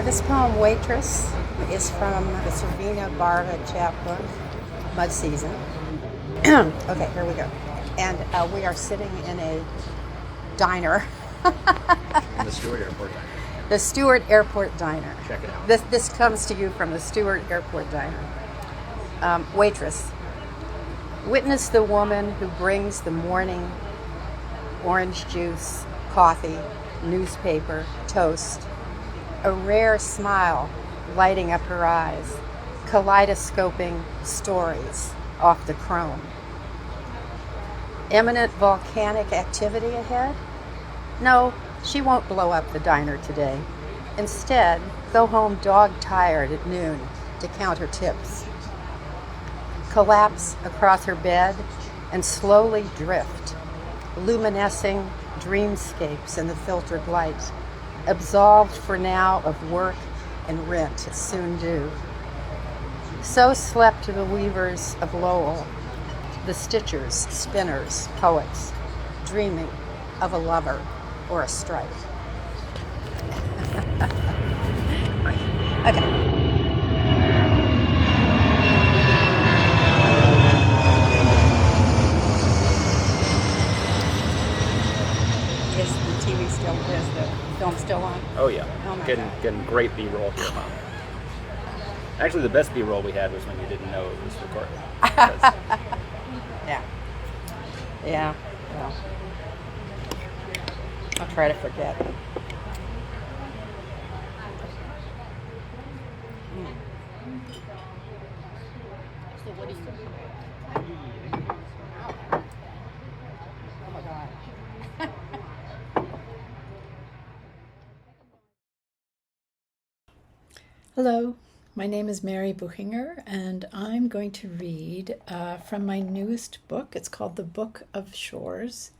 This poem, Waitress, is from the Červená Barva chapbook, Mud Season. Okay, here we go. And we are sitting in a diner. In the Stewart Airport Diner. The Stewart Airport Diner. Check it out. This comes to you from the Stewart Airport Diner. Waitress. Witness the woman who brings the morning orange juice, coffee, newspaper, toast, a rare smile lighting up her eyes, kaleidoscoping stories off the chrome. Imminent volcanic activity ahead? No, she won't blow up the diner today. Instead, go home dog-tired at noon to count her tips. Collapse across her bed and slowly drift, luminescing dreamscapes in the filtered light, absolved for now of work and rent soon due. So slept the weavers of Lowell, the stitchers, spinners, poets, dreaming of a lover or a strike. Okay. Is the film still on? Oh yeah. Oh my getting God. getting great B-roll here, Mom. Actually, the best B-roll we had was when you didn't know it was recording. Yeah. Yeah. Well, I'll try to forget. So what do you? Oh my God. Hello, my name is Mary Buchinger, and I'm going to read from my newest book. It's called The Book of Shores.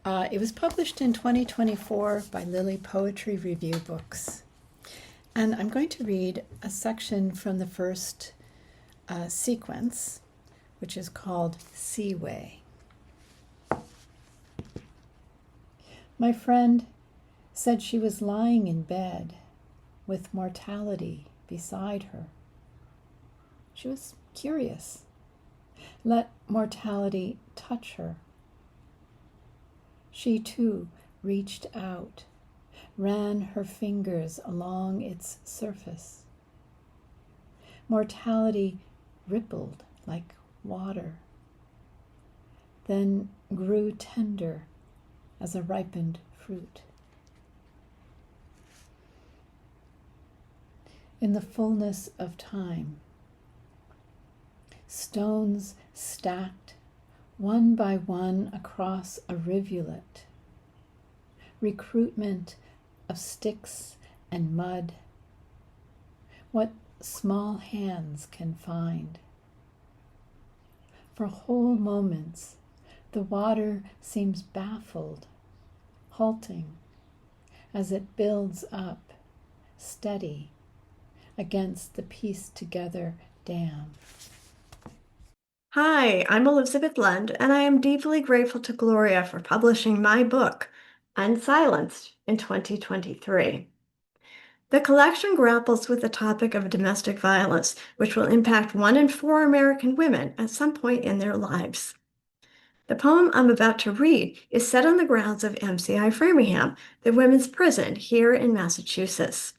It was published in 2024 by Lily Poetry Review Books. And I'm going to read a section from the first sequence, which is called Seaway. My friend said she was lying in bed with mortality beside her. She was curious. Let mortality touch her. She too reached out, ran her fingers along its surface. Mortality rippled like water, then grew tender as a ripened fruit. In the fullness of time, stones stacked one by one across a rivulet, recruitment of sticks and mud, what small hands can find. For whole moments, the water seems baffled, halting, as it builds up, steady, against the pieced together dam. Hi, I'm Elizabeth Lund, and I am deeply grateful to Gloria for publishing my book, Unsilenced, in 2023. The collection grapples with the topic of domestic violence, which will impact 1 in 4 American women at some point in their lives. The poem I'm about to read is set on the grounds of MCI Framingham, the women's prison here in Massachusetts.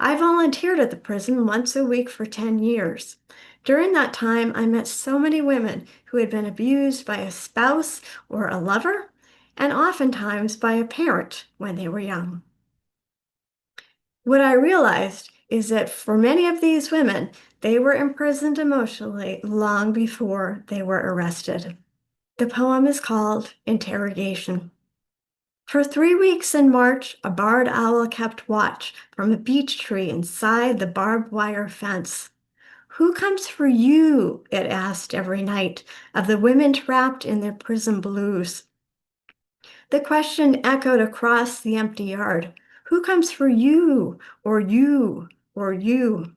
I volunteered at the prison once a week for 10 years. During that time, I met so many women who had been abused by a spouse or a lover, and oftentimes by a parent when they were young. What I realized is that for many of these women, they were imprisoned emotionally long before they were arrested. The poem is called Interrogation. For 3 weeks in March, a barred owl kept watch from a beech tree inside the barbed wire fence. Who comes for you? It asked every night of the women trapped in their prison blues. The question echoed across the empty yard. Who comes for you, or you, or you?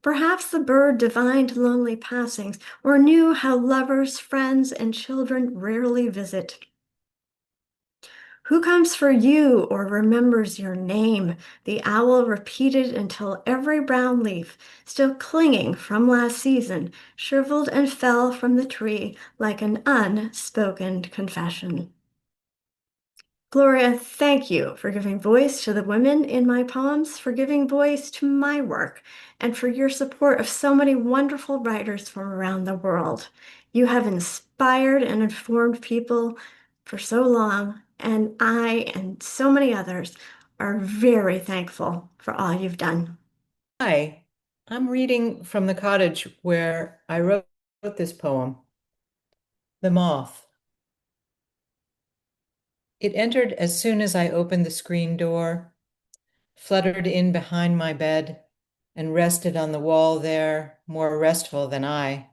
Perhaps the bird divined lonely passings, or knew how lovers, friends, and children rarely visit. Who comes for you or remembers your name? The owl repeated until every brown leaf, still clinging from last season, shriveled and fell from the tree like an unspoken confession. Gloria, thank you for giving voice to the women in my poems, for giving voice to my work, and for your support of so many wonderful writers from around the world. You have inspired and informed people for so long, and I and so many others are very thankful for all you've done. Hi, I'm reading from the cottage where I wrote this poem, The Moth. It entered as soon as I opened the screen door, fluttered in behind my bed, and rested on the wall there, more restful than I.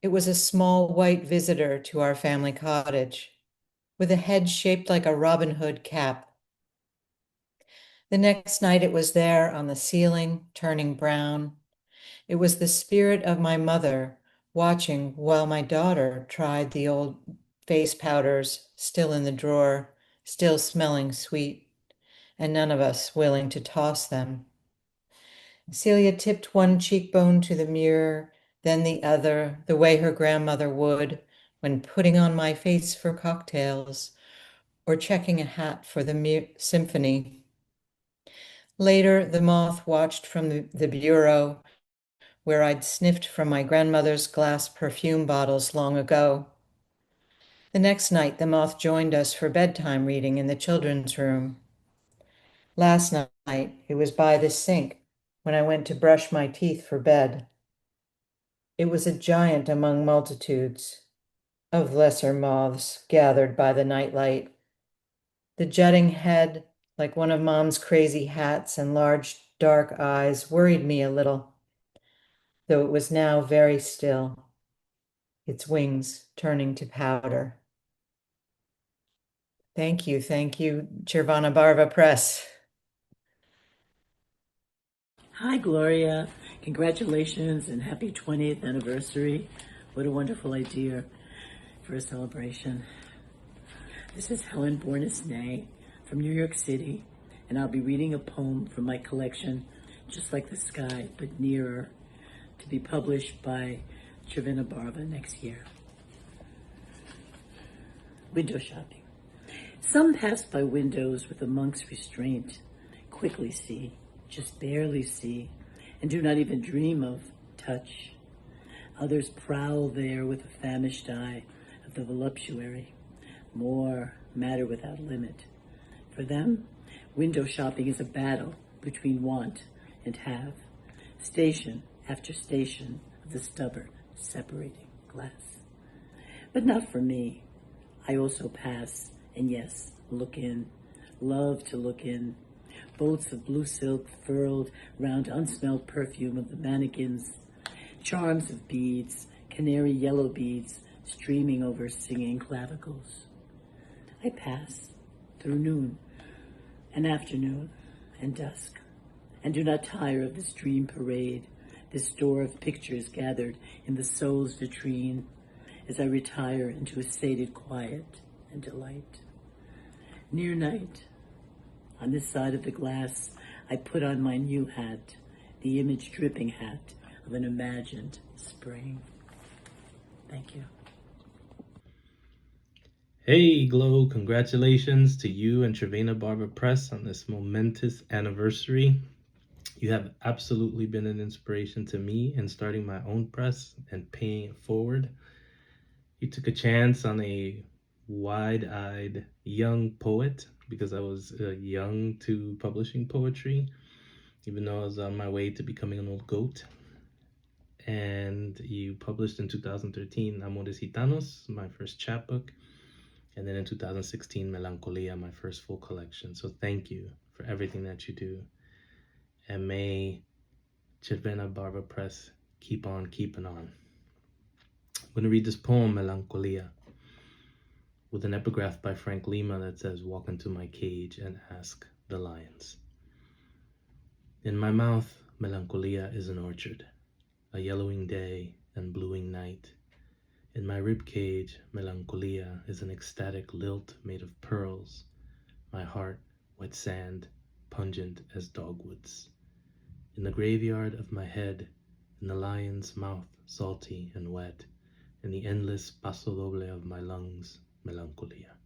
It was a small white visitor to our family cottage, with a head shaped like a Robin Hood cap. The next night it was there on the ceiling, turning brown. It was the spirit of my mother watching while my daughter tried the old face powders still in the drawer, still smelling sweet, and none of us willing to toss them. Celia tipped one cheekbone to the mirror, then the other, the way her grandmother would when putting on my face for cocktails or checking a hat for the symphony. Later, the moth watched from the bureau where I'd sniffed from my grandmother's glass perfume bottles long ago. The next night, the moth joined us for bedtime reading in the children's room. Last night, it was by the sink when I went to brush my teeth for bed. It was a giant among multitudes of lesser moths gathered by the nightlight. The jutting head, like one of Mom's crazy hats, and large dark eyes worried me a little, though it was now very still, its wings turning to powder. Thank you, Červená Barva Press. Hi, Gloria. Congratulations and happy 20th anniversary. What a wonderful idea for a celebration. This is Helen Bournas-Ney from New York City, and I'll be reading a poem from my collection, Just Like the Sky, but Nearer, to be published by Červená Barva next year. Window shopping. Some pass by windows with a monk's restraint, quickly see, just barely see, and do not even dream of touch. Others prowl there with a famished eye of the voluptuary, more matter without limit. For them, window shopping is a battle between want and have, station after station of the stubborn, separating glass. But not for me. I also pass, and yes, look in, love to look in. Bolts of blue silk furled round unsmelled perfume of the mannequins, charms of beads, canary yellow beads streaming over singing clavicles. I pass through noon and afternoon and dusk, and do not tire of this dream parade, this store of pictures gathered in the soul's vitrine, as I retire into a sated quiet and delight. Near night, on this side of the glass, I put on my new hat, the image-dripping hat of an imagined spring. Thank you. Hey, Glow, congratulations to you and Červená Barva Press on this momentous anniversary. You have absolutely been an inspiration to me in starting my own press and paying it forward. You took a chance on a wide-eyed young poet, because I was young to publishing poetry, even though I was on my way to becoming an old goat. And you published in 2013 Amores Gitanos, my first chapbook, and then in 2016 Melancolia, my first full collection. So thank you for everything that you do. And may Červená Barva Press keep on keeping on. I'm going to read this poem, Melancolia, with an epigraph by Frank Lima that says, "Walk into my cage and ask the lions." In my mouth, Melancolia is an orchard, a yellowing day and bluing night. In my rib cage, Melancolia is an ecstatic lilt made of pearls, my heart wet sand, pungent as dogwoods. In the graveyard of my head, in the lion's mouth, salty and wet, in the endless paso doble of my lungs, melancholia.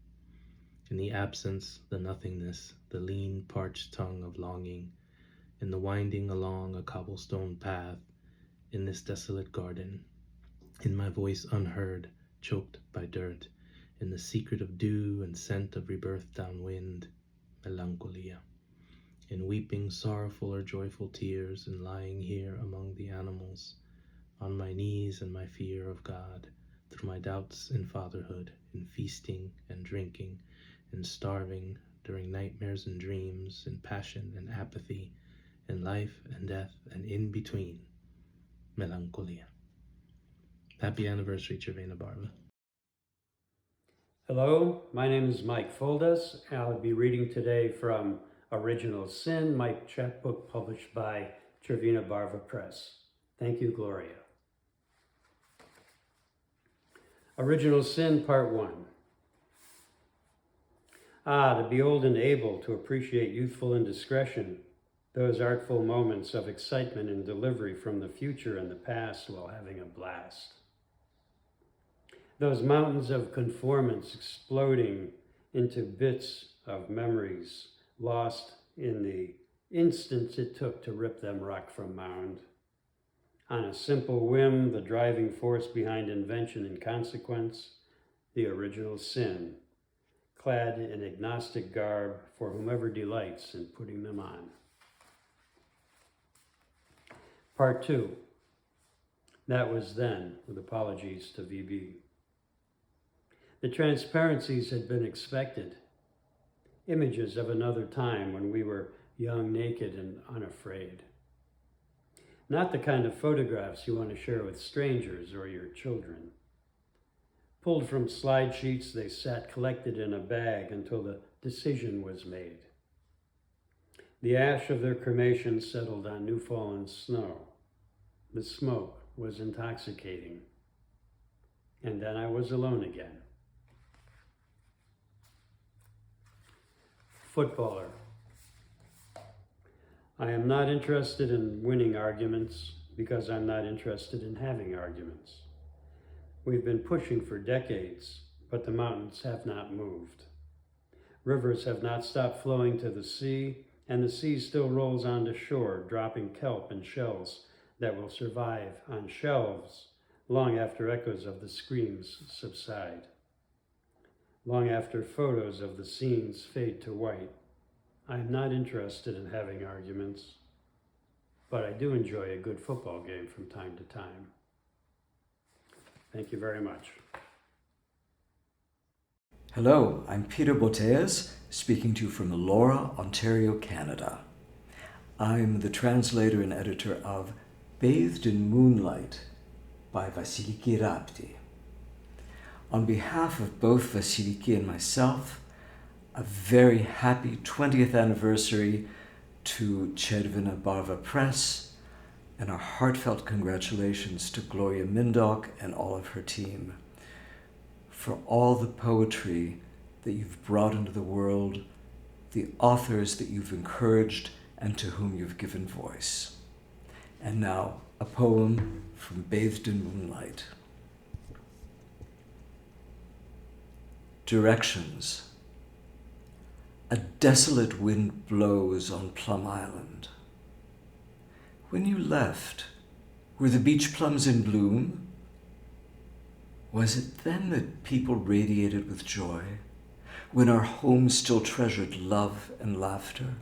In the absence, the nothingness, the lean, parched tongue of longing, in the winding along a cobblestone path, in this desolate garden, in my voice unheard, choked by dirt, in the secret of dew and scent of rebirth downwind, melancholia. In weeping sorrowful or joyful tears, in lying here among the animals, on my knees in my fear of God, through my doubts in fatherhood, in feasting and drinking, in starving, during nightmares and dreams, in passion and apathy, in life and death, and in between, melancholia. Happy anniversary, Červená Barva. Hello, my name is Mike Foldes. I'll be reading today from Original Sin, my chapbook published by Červená Barva Press. Thank you, Gloria. Original Sin, Part 1. To be old and able to appreciate youthful indiscretion, those artful moments of excitement and delivery from the future and the past while having a blast. Those mountains of conformance exploding into bits of memories lost in the instants it took to rip them rock from mound. On a simple whim, the driving force behind invention and consequence, the original sin, clad in agnostic garb for whomever delights in putting them on. Part 2. That was then, with apologies to VB. The transparencies had been expected. Images of another time when we were young, naked, and unafraid. Not the kind of photographs you want to share with strangers or your children. Pulled from slide sheets, they sat collected in a bag until the decision was made. The ash of their cremation settled on new-fallen snow. The smoke was intoxicating. And then I was alone again. Footballer. I am not interested in winning arguments because I'm not interested in having arguments. We've been pushing for decades, but the mountains have not moved. Rivers have not stopped flowing to the sea, and the sea still rolls onto shore, dropping kelp and shells that will survive on shelves long after echoes of the screams subside. Long after photos of the scenes fade to white, I am not interested in having arguments, but I do enjoy a good football game from time to time. Thank you very much. Hello, I'm Peter Bottéas, speaking to you from Elora, Ontario, Canada. I'm the translator and editor of Bathed in Moonlight by Vasiliki Rapti. On behalf of both Vasiliki and myself, a very happy 20th anniversary to Červená Barva Press, and our heartfelt congratulations to Gloria Mindock and all of her team for all the poetry that you've brought into the world, the authors that you've encouraged and to whom you've given voice. And now, a poem from Bathed in Moonlight. Directions. A desolate wind blows on Plum Island. When you left, were the beach plums in bloom? Was it then that people radiated with joy, when our home still treasured love and laughter?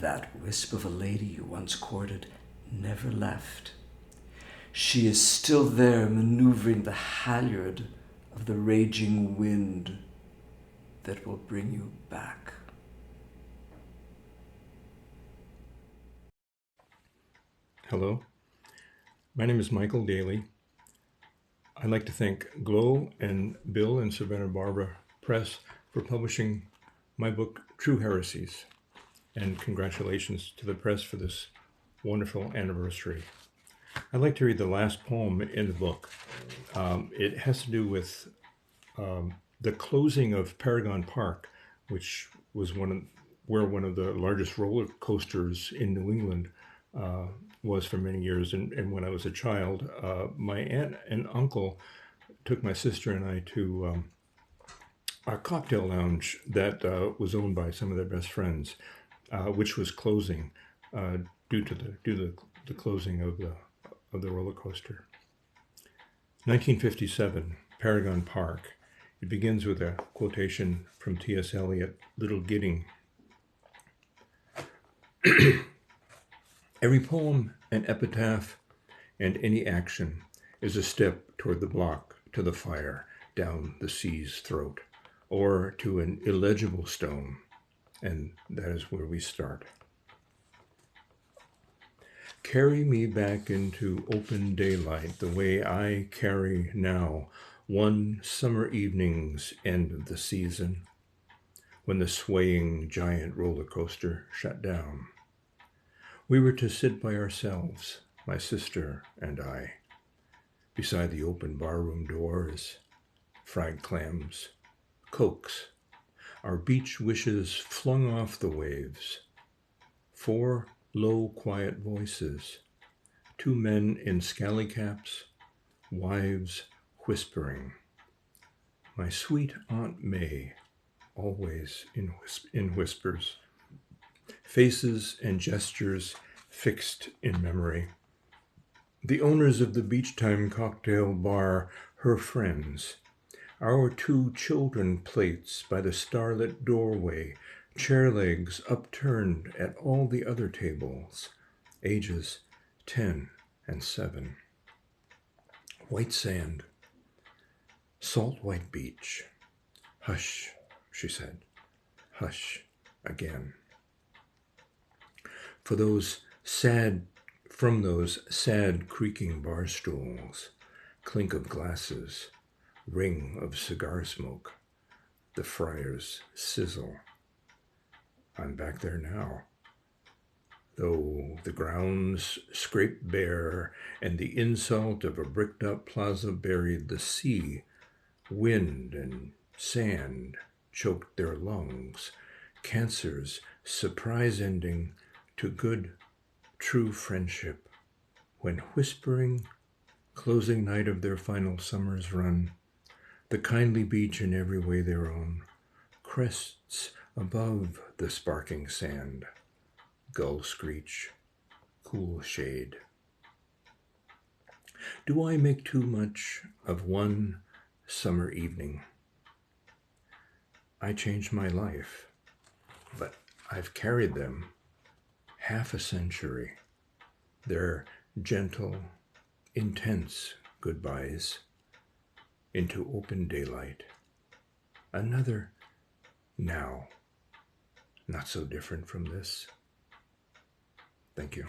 That wisp of a lady you once courted never left. She is still there maneuvering the halyard of the raging wind that will bring you back. Hello, my name is Michael Daley. I'd like to thank Glo and Bill and Červená Barva Press for publishing my book, True Heresies, and congratulations to the press for this wonderful anniversary. I'd like to read the last poem in the book. It has to do with the closing of Paragon Park, which was where one of the largest roller coasters in New England was for many years. And when I was a child, my aunt and uncle took my sister and I to a cocktail lounge that was owned by some of their best friends, which was closing due to the closing of the roller coaster. 1957, Paragon Park. It begins with a quotation from T.S. Eliot, Little Gidding. Every poem, an epitaph, and any action is a step toward the block, to the fire, down the sea's throat, or to an illegible stone, and that is where we start. Carry me back into open daylight the way I carry now, one summer evening's end of the season, when the swaying giant roller coaster shut down. We were to sit by ourselves, my sister and I, beside the open barroom doors, fried clams, cokes, our beach wishes flung off the waves. 4 low, quiet voices, 2 men in scally caps, wives whispering. My sweet Aunt May, always in whispers, faces and gestures fixed in memory. The owners of the Beachtime Cocktail Bar, her friends. Our 2 children plates by the starlit doorway, chair legs upturned at all the other tables, ages 10 and 7. White sand, salt white beach. Hush, she said. Hush again. From those sad creaking bar stools, clink of glasses, ring of cigar smoke, the friar's sizzle. I'm back there now, though the grounds scraped bare and the insult of a bricked up plaza buried the sea. Wind and sand choked their lungs. Cancer's surprise ending to good, true friendship, when whispering, closing night of their final summer's run, the kindly beach in every way their own, crests above the sparking sand, gull screech, cool shade. Do I make too much of one summer evening? I changed my life, but I've carried them half a century, their gentle, intense goodbyes, into open daylight. Another now, not so different from this. Thank you.